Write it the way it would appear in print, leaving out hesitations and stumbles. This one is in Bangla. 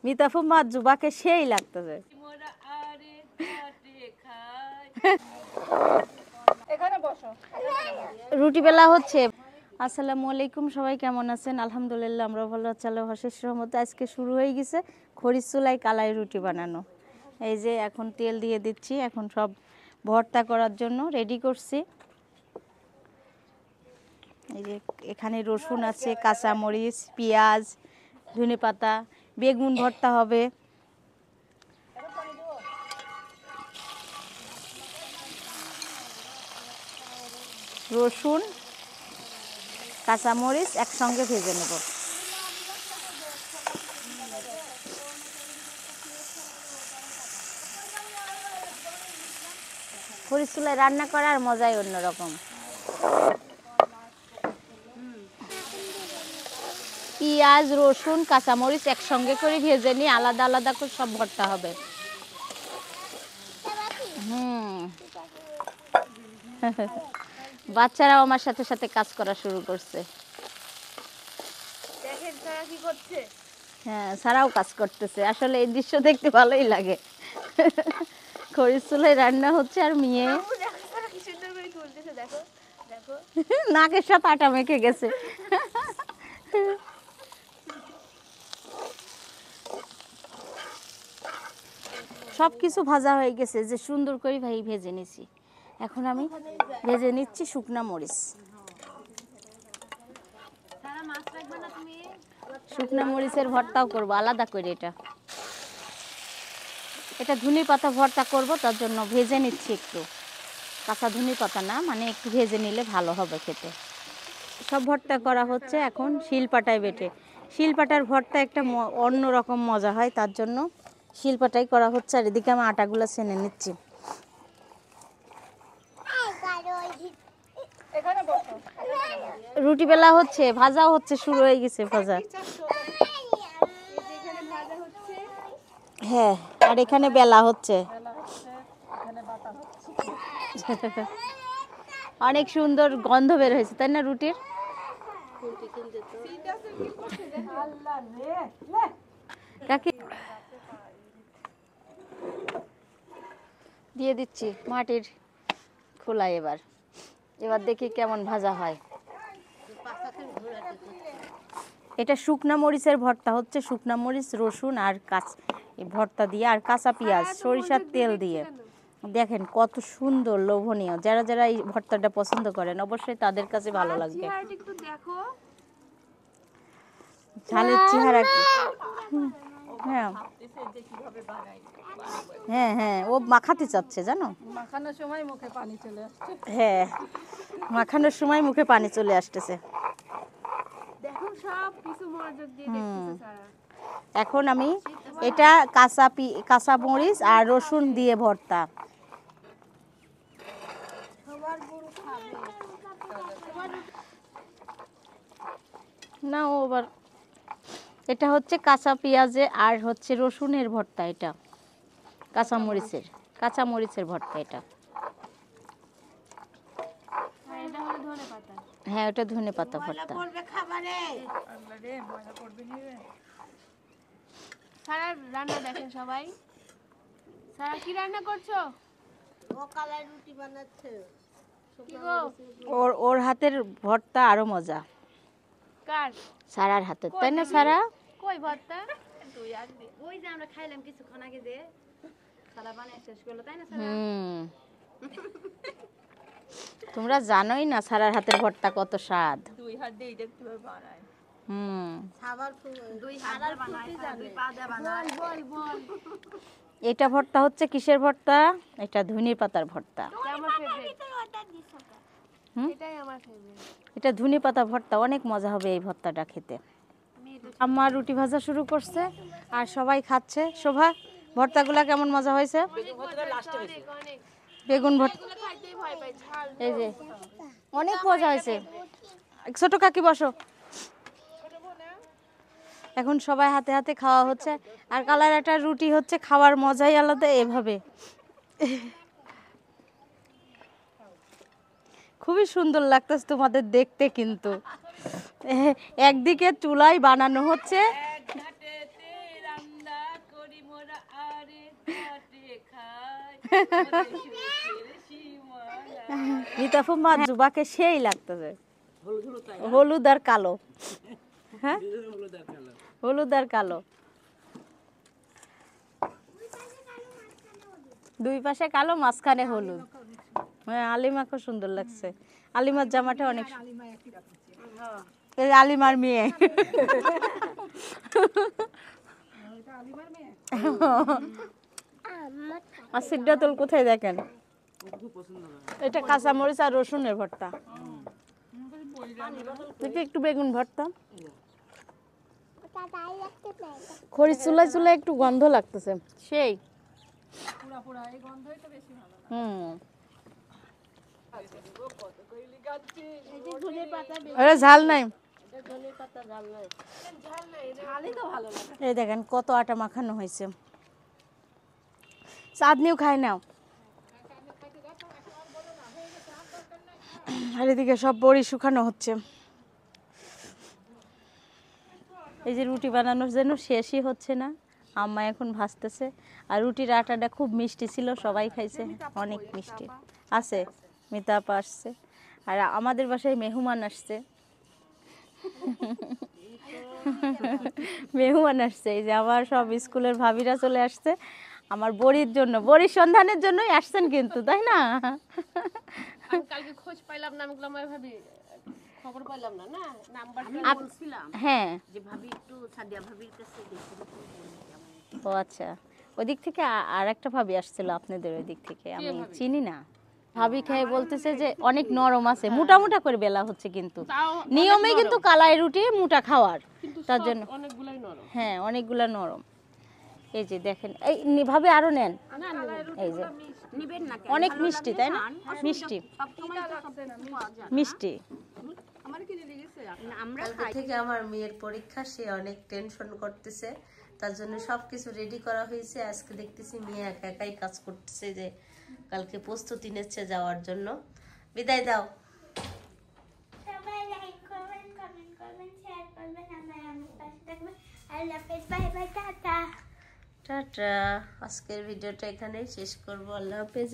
মিতাফু মাজুবাকে সেই লাগতেছে। রুটি বেলা হচ্ছে। আসসালামু আলাইকুম, সবাই কেমন আছেন? আলহামদুলিল্লাহ আমরা ভালো আছি আল্লাহর অশেষ রহমতে। আজকে শুরু হয়ে গেছে খড়ির চুলায় কালাই রুটি বানানো। এই যে এখন তেল দিয়ে দিচ্ছি, এখন সব ভর্তা করার জন্য রেডি করছি। এই যে এখানে রসুন আছে, কাঁচামরিচ, পেঁয়াজ, ধনেপাতা, বেগুন ভর্তা হবে। রসুন কাঁচামরিচ একসঙ্গে ভেজে নেব। খড়ির চুলায় রান্না করার মজাই অন্যরকম। পেঁয়াজ, রসুন, কাঁচামরিচ একসঙ্গে করে ভেজে নিয়ে আলাদা আলাদা করে সব ভর্তা হবে। বাচ্চারাও আমার সাথে সাথে কাজ করা শুরু করছে। হ্যাঁ, সারাও কাজ করতেছে। আসলে এই দৃশ্য দেখতে ভালোই লাগে। খড়ির চুলায় রান্না হচ্ছে আর মেয়ে নাকের সাথে আটা মেখে গেছে। সব কিছু ভাজা হয়ে গেছে, যে সুন্দর করে ভেজে নিছি। এখন আমি ভেজে নিচ্ছি শুকনা মরিচ। শুকনা মরিচের ভর্তাও করব আলাদা করে। এটা ধনে পাতা ভর্তা করব, তার জন্য ভেজে নিচ্ছি একটু। কাঁচা ধনে পাতা না, মানে একটু ভেজে নিলে ভালো হবে খেতে। সব ভর্তা করা হচ্ছে এখন শিলপাটায় বেটে। শিলপাটার ভর্তা একটা অন্য রকম মজা হয়, তার জন্য শিলপাটাই করা হচ্ছে। আর এদিকে আমি আটাগুলো ছেনে নিচ্ছি। রুটি বেলা হচ্ছে, ভাজাও হচ্ছে, শুরু হয়ে গেছে ভাজা। হ্যাঁ, আর এখানে বেলা হচ্ছে। অনেক সুন্দর গন্ধ বের হয়েছে, তাই না রুটির? দিয়ে দিচ্ছি মাটির খোলায়। এবার দেখি কেমন ভাজা হয়। এটা শুকনা মরিচের ভর্তা হচ্ছে, শুকনা মরিচ, রসুন আর ভর্তা দিয়ে আর কাঁচা পেঁয়াজ, সরিষার তেল দিয়ে। দেখেন কত সুন্দর, লোভনীয়। যারা যারা এই ভর্তাটা পছন্দ করেন অবশ্যই তাদের কাছে ভালো লাগবে। ঝালের চেহারা হ্যাঁ হ্যাঁ হ্যাঁ, ও মাখাতে চাচ্ছে জানো। মাখানোর সময় মুখে পানি চলে আসছে। হ্যাঁ, মাখানোর সময় মুখে পানি চলে আসতেছে। এখন আমি এটা কাঁচা মরিচ আর রসুন দিয়ে ভর্তা। না ও আবার এটা হচ্ছে কাঁচা পেঁয়াজে আর হচ্ছে রসুনের ভর্তা। এটা কাঁচা মরিচের ভর্তা। এটা হ্যাঁ, ওটা ধনে পাতা ভর্তা। সারা রান্না দেখেন সবাই। সারা কি রান্না করছো? ও কালাই রুটি বানাচ্ছে। ওর হাতের ভর্তা আরো মজা। কার? সারার হাতের, তাই না সারা? কই ভর্তা? তুই আর ওই যে আমরা খাইলাম কিছুক্ষণ আগে, যে সারা বানায় শেষ করলো, তাই না সারা? তোমরা জানোই না সারার হাতের ভর্তা কত স্বাদ। দুই হাত দিয়ে দেখতে বানায়। দুই হাত দিয়ে বানায়, দুই পা দিয়ে বানায়। বল। এটা ভর্তা হচ্ছে কিসের ভর্তা? এটা ধনে পাতার ভর্তা। আমার ফেভারিট। এটাই আমার ফেভারিট। এটা ধনে পাতা ভর্তা, অনেক মজা হবে এই ভর্তাটা খেতে। আমার রুটি ভাজা শুরু করছে আর সবাই খাচ্ছে। শোভা, ভর্তাগুলা কেমন মজা হয়েছে? বেগুন ভর্তা এই যে অনেক মজা হয়েছে। ছোট কাকি বসো। এখন সবাই হাতে হাতে খাওয়া হচ্ছে। আর কালার একটা রুটি হচ্ছে, খাওয়ার মজাই আলাদা এভাবে। খুবই সুন্দর লাগতেছে তোমাদের দেখতে, কিন্তু একদিকে চুলায় বানানো হচ্ছে মোরা আরে ঘাটে খাই মিতাফু মা জুবাকে সেই লাগতেছে হলুদ আর কালো হ্যাঁ হলুদ আর কালো দুই পাশে কালো মাঝখানে হলুদ হ্যাঁ আলিমাকে সুন্দর লাগছে আলিমার জামাটা অনেক এই আলিমার মেয়ে আর সিদ্ধাতুল কোথায় দেখেন এটা কাঁচামরিচ আর রসুনের ভর্তা দেখি একটু বেগুন ভর্তা খড়ি চুলায় চুলায় একটু গন্ধ লাগতেছে সেই ঝাল নাই এই দেখেন কত আটা মাখানো হয়েছে চাঁদনিও খায় নাও আর এদিকে সব বড়ি শুকানো হচ্ছে এই যে রুটি বানানোর জন্য শেষই হচ্ছে না আম্মা এখন ভাজতেছে আর রুটির আটাটা খুব মিষ্টি ছিল সবাই খাইছে অনেক মিষ্টি আছে মিতা আপা আসছে আর আমাদের বাসায় মেহমান আসছে মেহমান আসছে এই যে আমার সব স্কুলের ভাবিরা চলে আসছে আমার বড়ির জন্য বড়ির সন্ধানের জন্যই আসছেন কিন্তু তাই না কালকে খোঁজ পাইলাম না আমি বললাম ভাবি খবর পাইলাম না না নাম্বার বলছিলাম হ্যাঁ যে ভাবি একটু সাদিয়া ভাবির কাছে দেখি ও আচ্ছা ওদিক থেকে আর একটা ভাবি আসছিল আপনাদের ওই দিক থেকে আমি চিনি না ভাবি খেয়ে বলতেছে যে অনেক নরম আছে মোটা মোটা করে বেলা হচ্ছে কিন্তু নিয়মে কিন্তু কালাই রুটি মোটা খাওয়ার তার জন্য অনেকগুলাই নরম হ্যাঁ অনেকগুলা নরম এই যে দেখেন এই ভাবে আরো নেন এই যে অনেক মিষ্টি তাই না মিষ্টি মিষ্টি কালকে থেকে আমার মেয়ের পরীক্ষা সে অনেক টেনশন করতেছে তার জন্য সবকিছু রেডি করা হয়েছে আজকে দেখতেছি মেয়ে একা একাই কাজ করতেছে যে কালকে প্রস্তুতি নিচ্ছে যাওয়ার জন্য বিদায় দাও সবাই লাইক করবেন কমেন্ট করবেন শেয়ার করবেন আমার পাশে থাকবেন আল্লাহ হাফেজ বাই বাই টাটা টাটা আজকের ভিডিওটা এখানেই শেষ করবো আল্লাহ হাফেজ